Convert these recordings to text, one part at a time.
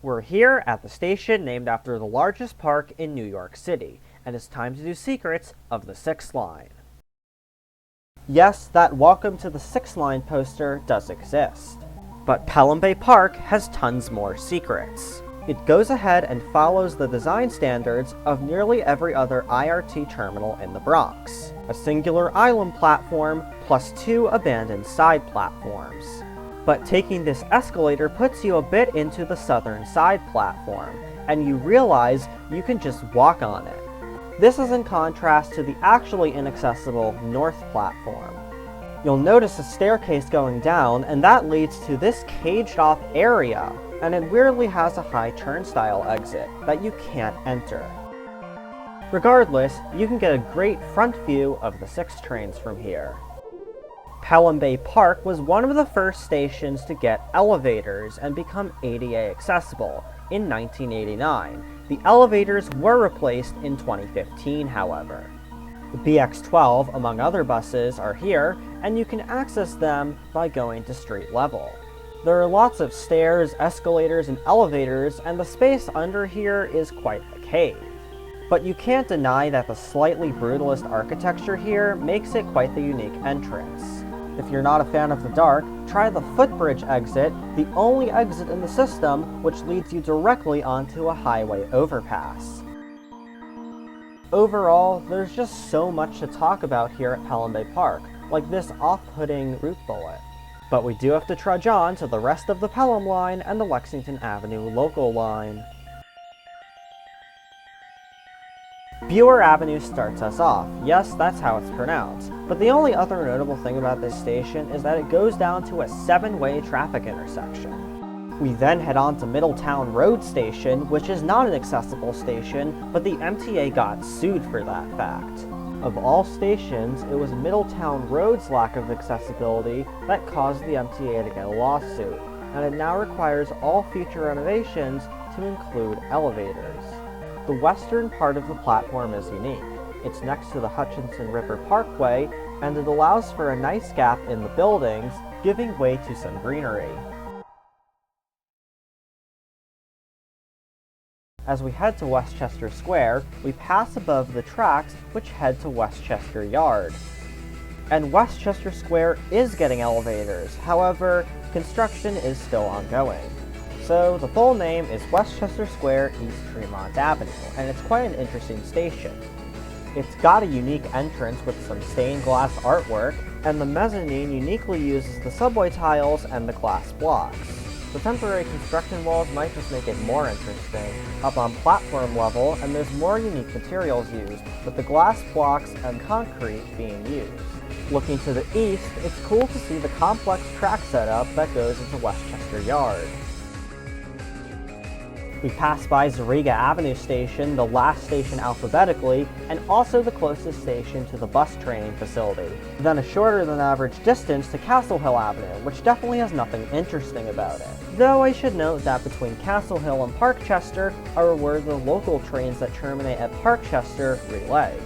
We're here at the station named after the largest park in New York City, and it's time to do secrets of the 6th line. Yes, that Welcome to the 6th line poster does exist, but Pelham Bay Park has tons more secrets. It goes ahead and follows the design standards of nearly every other IRT terminal in the Bronx. A singular island platform plus 2 abandoned side platforms. But taking this escalator puts you a bit into the southern side platform, and you realize you can just walk on it. This is in contrast to the actually inaccessible north platform. You'll notice a staircase going down, and that leads to this caged-off area, and it weirdly has a high turnstile exit that you can't enter. Regardless, you can get a great front view of the 6 trains from here. Pelham Bay Park was one of the first stations to get elevators and become ADA accessible in 1989. The elevators were replaced in 2015, however. The BX12, among other buses, are here, and you can access them by going to street level. There are lots of stairs, escalators, and elevators, and the space under here is quite a cave. But you can't deny that the slightly brutalist architecture here makes it quite the unique entrance. If you're not a fan of the dark, try the footbridge exit, the only exit in the system which leads you directly onto a highway overpass. Overall, there's just so much to talk about here at Pelham Bay Park, like this off-putting route bullet. But we do have to trudge on to the rest of the Pelham line and the Lexington Avenue local line. Buer Avenue starts us off. Yes, that's how it's pronounced. But the only other notable thing about this station is that it goes down to a 7-way traffic intersection. We then head on to Middletown Road Station, which is not an accessible station, but the MTA got sued for that fact. Of all stations, it was Middletown Road's lack of accessibility that caused the MTA to get a lawsuit, and it now requires all future renovations to include elevators. The western part of the platform is unique. It's next to the Hutchinson River Parkway, and it allows for a nice gap in the buildings, giving way to some greenery. As we head to Westchester Square, we pass above the tracks which head to Westchester Yard. And Westchester Square is getting elevators, however, construction is still ongoing. So the full name is Westchester Square East Tremont Avenue, and it's quite an interesting station. It's got a unique entrance with some stained glass artwork, and the mezzanine uniquely uses the subway tiles and the glass blocks. The temporary construction walls might just make it more interesting. Up on platform level, and there's more unique materials used, with the glass blocks and concrete being used. Looking to the east, it's cool to see the complex track setup that goes into Westchester Yard. We pass by Zariga Avenue Station, the last station alphabetically, and also the closest station to the bus training facility. Then a shorter than average distance to Castle Hill Avenue, which definitely has nothing interesting about it. Though I should note that between Castle Hill and Parkchester are where the local trains that terminate at Parkchester relay.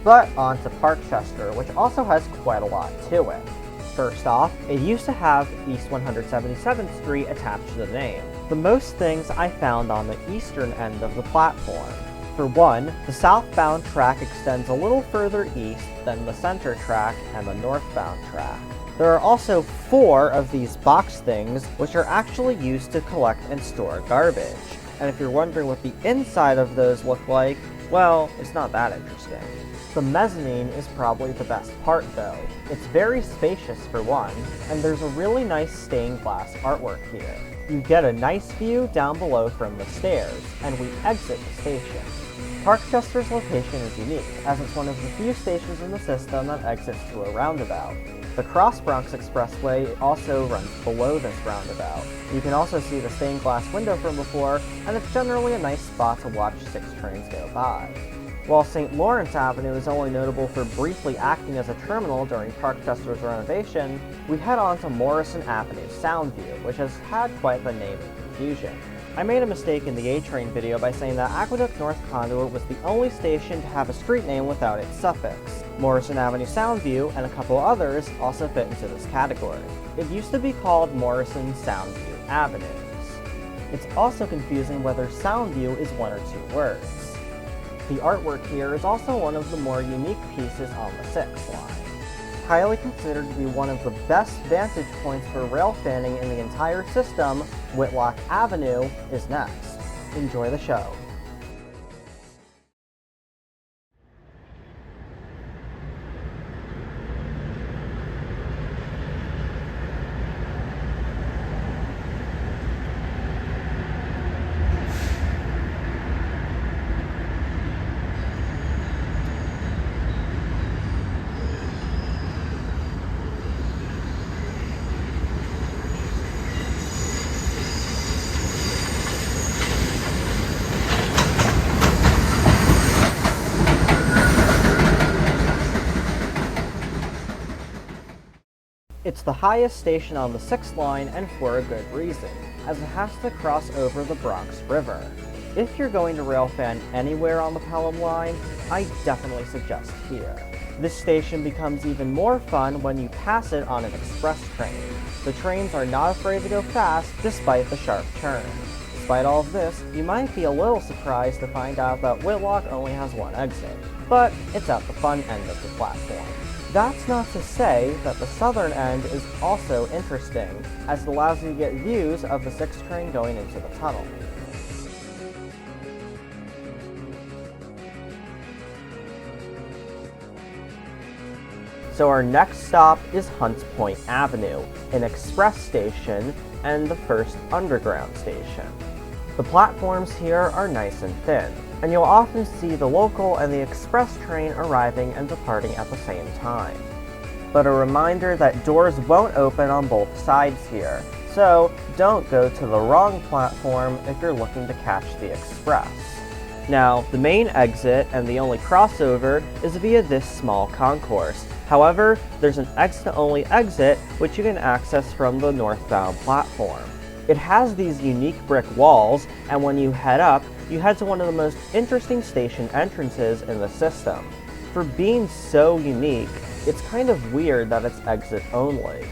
But on to Parkchester, which also has quite a lot to it. First off, it used to have East 177th Street attached to the name. The most things I found on the eastern end of the platform. For one, the southbound track extends a little further east than the center track and the northbound track. There are also 4 of these box things which are actually used to collect and store garbage. And if you're wondering what the inside of those look like, well, it's not that interesting. The mezzanine is probably the best part though. It's very spacious for one, and there's a really nice stained glass artwork here. You get a nice view down below from the stairs, and we exit the station. Parkchester's location is unique, as it's one of the few stations in the system that exits to a roundabout. The Cross Bronx Expressway also runs below this roundabout. You can also see the stained glass window from before, and it's generally a nice spot to watch 6 trains go by. While St. Lawrence Avenue is only notable for briefly acting as a terminal during Parkchester's renovation, we head on to Morrison Avenue Soundview, which has had quite the naming confusion. I made a mistake in the A-Train video by saying that Aqueduct North Conduit was the only station to have a street name without its suffix. Morrison Avenue Soundview and a couple others also fit into this category. It used to be called Morrison Soundview Avenues. It's also confusing whether Soundview is one or two words. The artwork here is also one of the more unique pieces on the 6 line. Highly considered to be one of the best vantage points for rail fanning in the entire system, Whitlock Avenue is next. Enjoy the show. It's the highest station on the 6 line, and for a good reason, as it has to cross over the Bronx River. If you're going to railfan anywhere on the Pelham line, I definitely suggest here. This station becomes even more fun when you pass it on an express train. The trains are not afraid to go fast despite the sharp turn. Despite all of this, you might be a little surprised to find out that Whitlock only has one exit, but it's at the fun end of the platform. That's not to say that the southern end is also interesting, as it allows you to get views of the 6 train going into the tunnel. So our next stop is Hunts Point Avenue, an express station and the first underground station. The platforms here are nice and thin, and you'll often see the local and the express train arriving and departing at the same time. But a reminder that doors won't open on both sides here, so don't go to the wrong platform if you're looking to catch the express. Now, the main exit and the only crossover is via this small concourse. However, there's an exit-only exit which you can access from the northbound platform. It has these unique brick walls, and when you head up, you head to one of the most interesting station entrances in the system. For being so unique, it's kind of weird that it's exit only.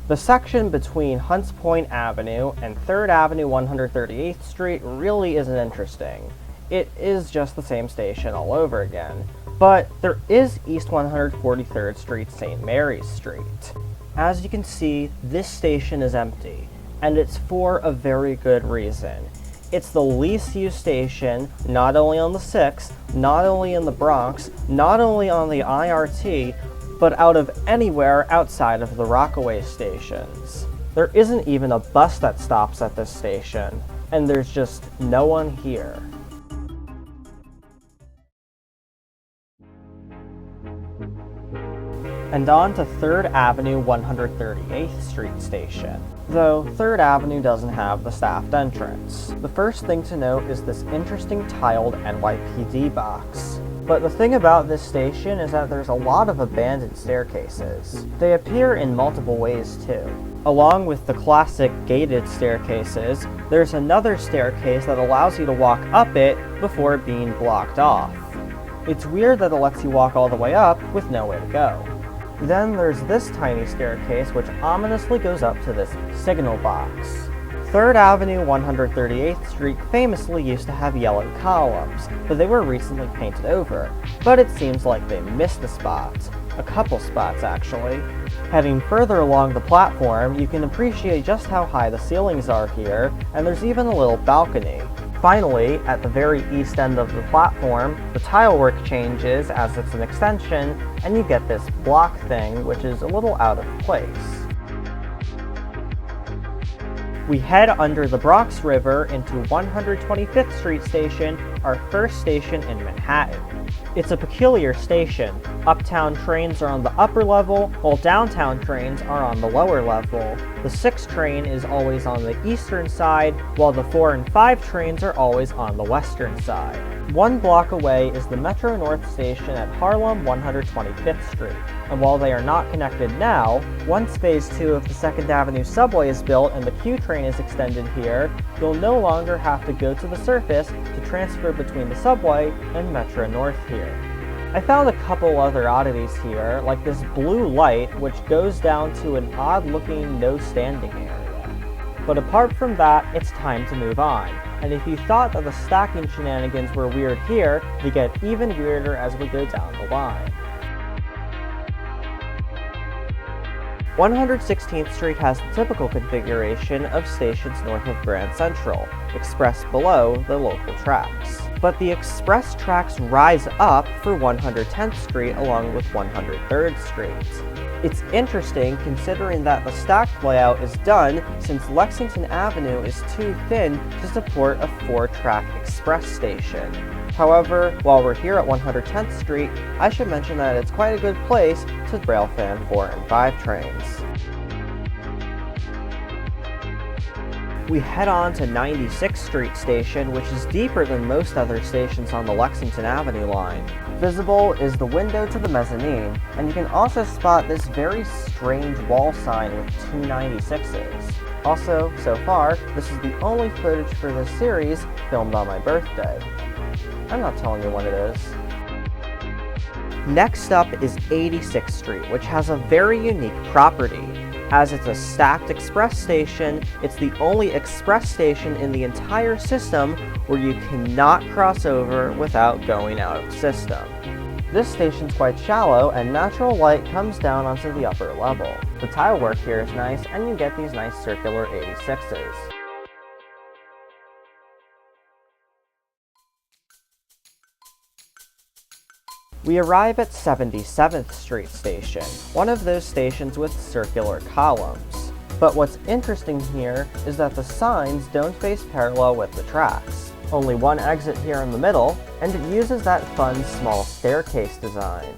The section between Hunts Point Avenue and 3rd Avenue 138th Street really isn't interesting. It is just the same station all over again. But there is East 143rd Street St. Mary's Street. As you can see, this station is empty, and it's for a very good reason. It's the least used station, not only on the 6, not only in the Bronx, not only on the IRT, but out of anywhere outside of the Rockaway stations. There isn't even a bus that stops at this station, and there's just no one here. And on to 3rd Avenue 138th Street Station. Though 3rd Avenue doesn't have the staffed entrance. The first thing to note is this interesting tiled NYPD box. But the thing about this station is that there's a lot of abandoned staircases. They appear in multiple ways too. Along with the classic gated staircases, there's another staircase that allows you to walk up it before being blocked off. It's weird that it lets you walk all the way up with no way to go. Then there's this tiny staircase which ominously goes up to this signal box. 3rd Avenue 138th Street famously used to have yellow columns, but they were recently painted over. But it seems like they missed a spot. A couple spots, actually. Heading further along the platform, you can appreciate just how high the ceilings are here, and there's even a little balcony. Finally, at the very east end of the platform, the tile work changes as it's an extension, and you get this block thing, which is a little out of place. We head under the Bronx River into 125th Street Station, our first station in Manhattan. It's a peculiar station. Uptown trains are on the upper level, while downtown trains are on the lower level. The 6 train is always on the eastern side, while the 4 and 5 trains are always on the western side. 1 block away is the Metro North station at Harlem 125th Street, and while they are not connected now, once Phase 2 of the 2nd Avenue subway is built and the Q train is extended here, you'll no longer have to go to the surface to transfer between the subway and Metro North here. I found a couple other oddities here, like this blue light which goes down to an odd looking no standing area. But apart from that, it's time to move on. And if you thought that the stacking shenanigans were weird here, they get even weirder as we go down the line. 116th Street has the typical configuration of stations north of Grand Central, express below the local tracks. But the express tracks rise up for 110th Street along with 103rd Street. It's interesting considering that the stacked layout is done since Lexington Avenue is too thin to support a 4-track express station. However, while we're here at 110th Street, I should mention that it's quite a good place to railfan 4 and 5 trains. We head on to 96th Street Station, which is deeper than most other stations on the Lexington Avenue line. Visible is the window to the mezzanine, and you can also spot this very strange wall sign with 2 96s. Also, so far, this is the only footage for this series filmed on my birthday. I'm not telling you when it is. Next up is 86th Street, which has a very unique property. As it's a stacked express station, it's the only express station in the entire system where you cannot cross over without going out of system. This station's quite shallow and natural light comes down onto the upper level. The tile work here is nice and you get these nice circular 86s. We arrive at 77th Street Station, one of those stations with circular columns. But what's interesting here is that the signs don't face parallel with the tracks. Only one exit here in the middle, and it uses that fun small staircase design.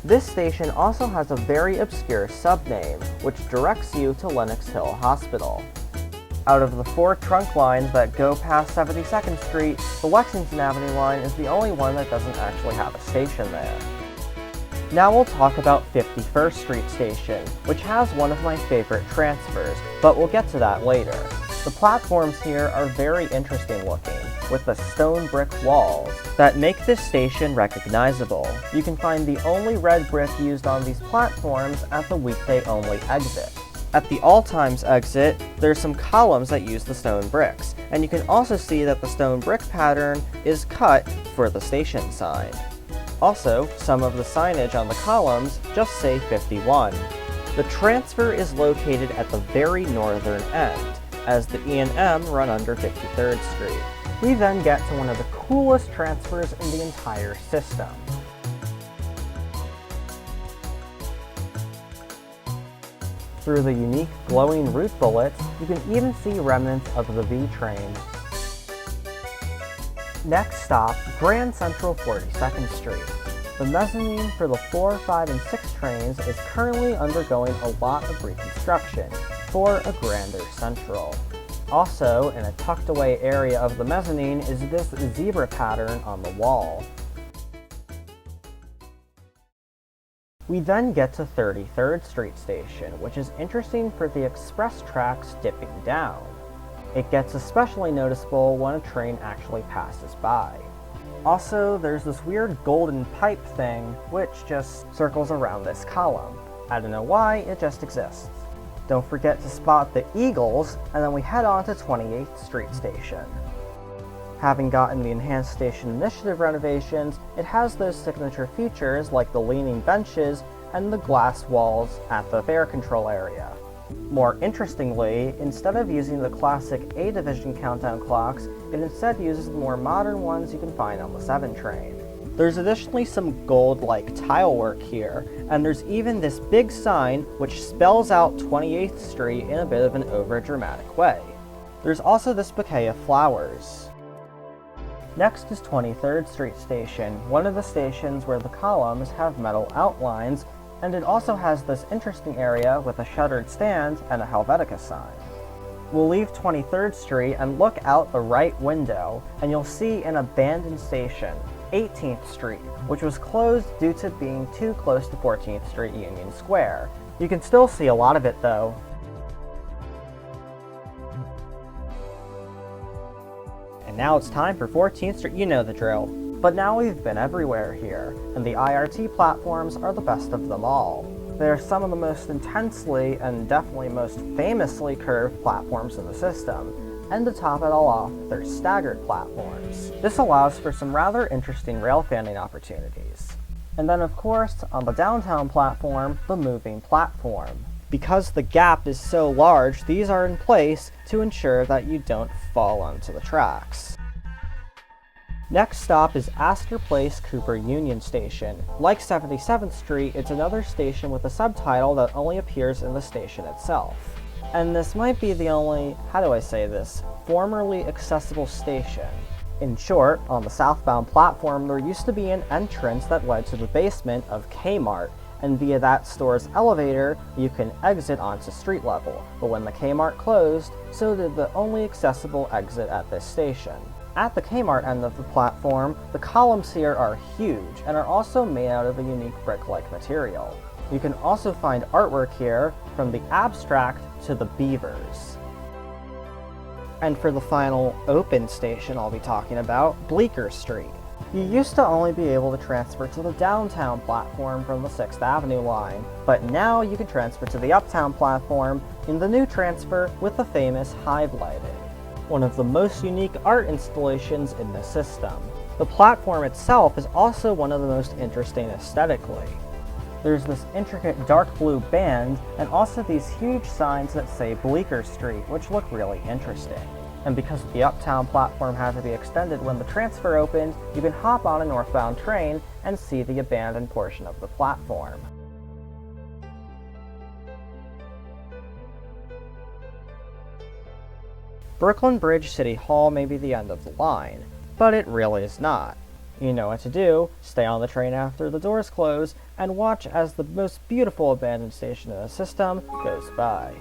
This station also has a very obscure subname, which directs you to Lenox Hill Hospital. Out of the 4 trunk lines that go past 72nd Street, the Lexington Avenue line is the only one that doesn't actually have a station there. Now we'll talk about 51st Street Station, which has one of my favorite transfers, but we'll get to that later. The platforms here are very interesting looking, with the stone brick walls that make this station recognizable. You can find the only red brick used on these platforms at the weekday-only exit. At the all times exit, there's some columns that use the stone bricks, and you can also see that the stone brick pattern is cut for the station sign. Also, some of the signage on the columns just say 51. The transfer is located at the very northern end, as the E&M run under 53rd Street. We then get to one of the coolest transfers in the entire system. Through the unique glowing root bullets, you can even see remnants of the V train. Next stop, Grand Central 42nd Street. The mezzanine for the 4, 5, and 6 trains is currently undergoing a lot of reconstruction for a grander Central. Also, in a tucked away area of the mezzanine is this zebra pattern on the wall. We then get to 33rd Street Station, which is interesting for the express tracks dipping down. It gets especially noticeable when a train actually passes by. Also, there's this weird golden pipe thing, which just circles around this column. I don't know why, it just exists. Don't forget to spot the eagles, and then we head on to 28th Street Station. Having gotten the Enhanced Station Initiative renovations, it has those signature features like the leaning benches and the glass walls at the fare control area. More interestingly, instead of using the classic A Division countdown clocks, it instead uses the more modern ones you can find on the 7 train. There's additionally some gold-like tile work here, and there's even this big sign which spells out 28th Street in a bit of an over-dramatic way. There's also this bouquet of flowers. Next is 23rd Street Station, one of the stations where the columns have metal outlines, and it also has this interesting area with a shuttered stand and a Helvetica sign. We'll leave 23rd Street and look out the right window, and you'll see an abandoned station, 18th Street, which was closed due to being too close to 14th Street Union Square. You can still see a lot of it though. And now it's time for 14th Street, you know the drill. But now we've been everywhere here, and the IRT platforms are the best of them all. They're some of the most intensely and definitely most famously curved platforms in the system, and to top it all off, they're staggered platforms. This allows for some rather interesting rail fanning opportunities. And then of course, on the downtown platform, the moving platform. Because the gap is so large, these are in place to ensure that you don't fall onto the tracks. Next stop is Astor Place Cooper Union Station. Like 77th Street, it's another station with a subtitle that only appears in the station itself. And this might be the only, formerly accessible station. In short, on the southbound platform there used to be an entrance that led to the basement of Kmart, and via that store's elevator you can exit onto street level, but when the Kmart closed, so did the only accessible exit at this station. At the Kmart end of the platform, the columns here are huge and are also made out of a unique brick-like material. You can also find artwork here, from the abstract to the beavers. And for the final open station I'll be talking about, Bleecker Street. You used to only be able to transfer to the downtown platform from the 6th Avenue line, but now you can transfer to the uptown platform in the new transfer with the famous hive lighting, one of the most unique art installations in the system. The platform itself is also one of the most interesting aesthetically. There's this intricate dark blue band, and also these huge signs that say Bleecker Street, which look really interesting. And because the uptown platform had to be extended when the transfer opened, you can hop on a northbound train and see the abandoned portion of the platform. Brooklyn Bridge City Hall may be the end of the line, but it really is not. You know what to do, stay on the train after the doors close, and watch as the most beautiful abandoned station in the system goes by.